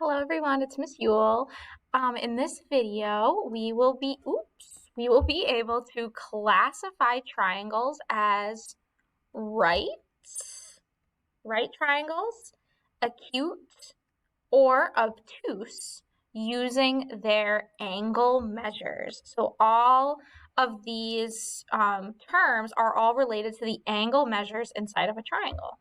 Hello everyone, it's Miss Yule. In this video, we will be able to classify triangles as right triangles, acute, or obtuse using their angle measures. So all of these terms are all related to the angle measures inside of a triangle.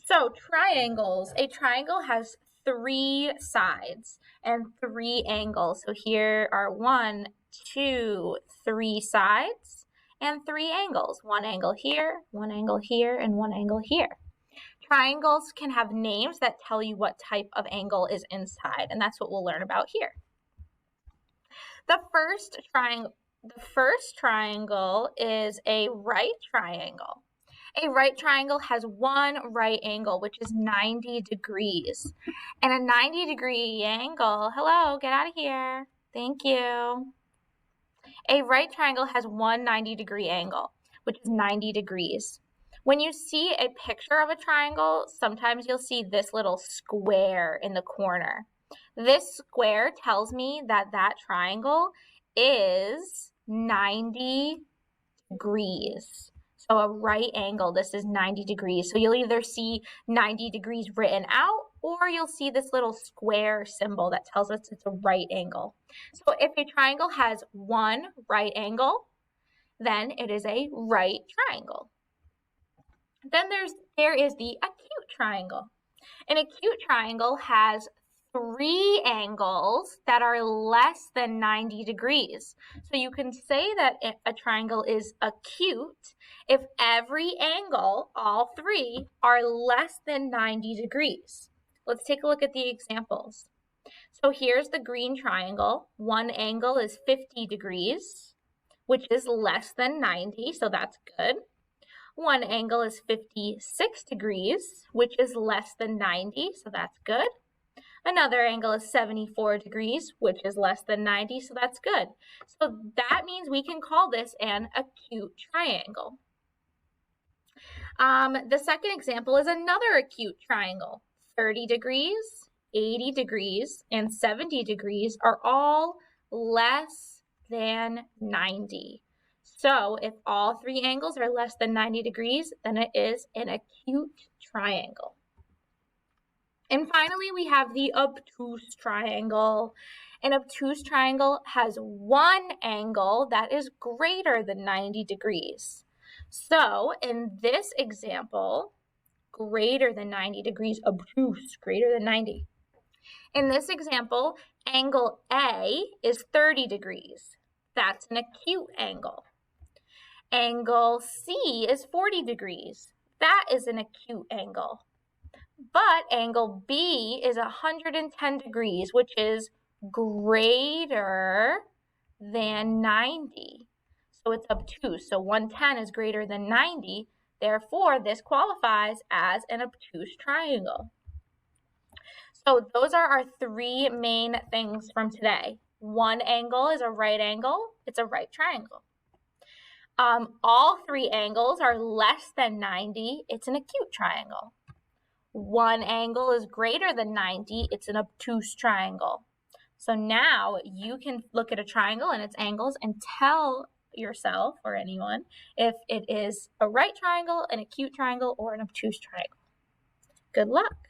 So triangles, a triangle has three sides and three angles. So here are 1, 2, 3 sides and three angles. One angle here, one angle here, and one angle here. Triangles can have names that tell you what type of angle is inside, and that's what we'll learn about here. The first triangle is a right triangle. A right triangle has one right angle, which is 90 degrees. And a 90-degree angle, hello, get out of here. Thank you. A right triangle has one 90-degree angle, which is 90 degrees. When you see a picture of a triangle, sometimes you'll see this little square in the corner. This square tells me that that triangle is 90 degrees. So a right angle, this is 90 degrees. So you'll either see 90 degrees written out, or you'll see this little square symbol that tells us it's a right angle. So if a triangle has one right angle, then it is a right triangle. Then there is the acute triangle. An acute triangle has three angles that are less than 90 degrees. So you can say that a triangle is acute if every angle, all three, are less than 90 degrees. Let's take a look at the examples. So here's the green triangle. One angle is 50 degrees, which is less than 90, so that's good. One angle is 56 degrees, which is less than 90, so that's good. Another angle is 74 degrees, which is less than 90, so that's good. So that means we can call this an acute triangle. The second example is another acute triangle. 30 degrees, 80 degrees, and 70 degrees are all less than 90. So if all three angles are less than 90 degrees, then it is an acute triangle. And finally, we have the obtuse triangle. An obtuse triangle has one angle that is greater than 90 degrees. So in this example, greater than 90 degrees, obtuse, greater than 90. In this example, angle A is 30 degrees. That's an acute angle. Angle C is 40 degrees. That is an acute angle. But angle B is 110 degrees, which is greater than 90. So it's obtuse. So 110 is greater than 90. Therefore, this qualifies as an obtuse triangle. So those are our three main things from today. One angle is a right angle. It's a right triangle. All three angles are less than 90. It's an acute triangle. One angle is greater than 90. It's an obtuse triangle. So now you can look at a triangle and its angles and tell yourself or anyone if it is a right triangle, an acute triangle, or an obtuse triangle. Good luck.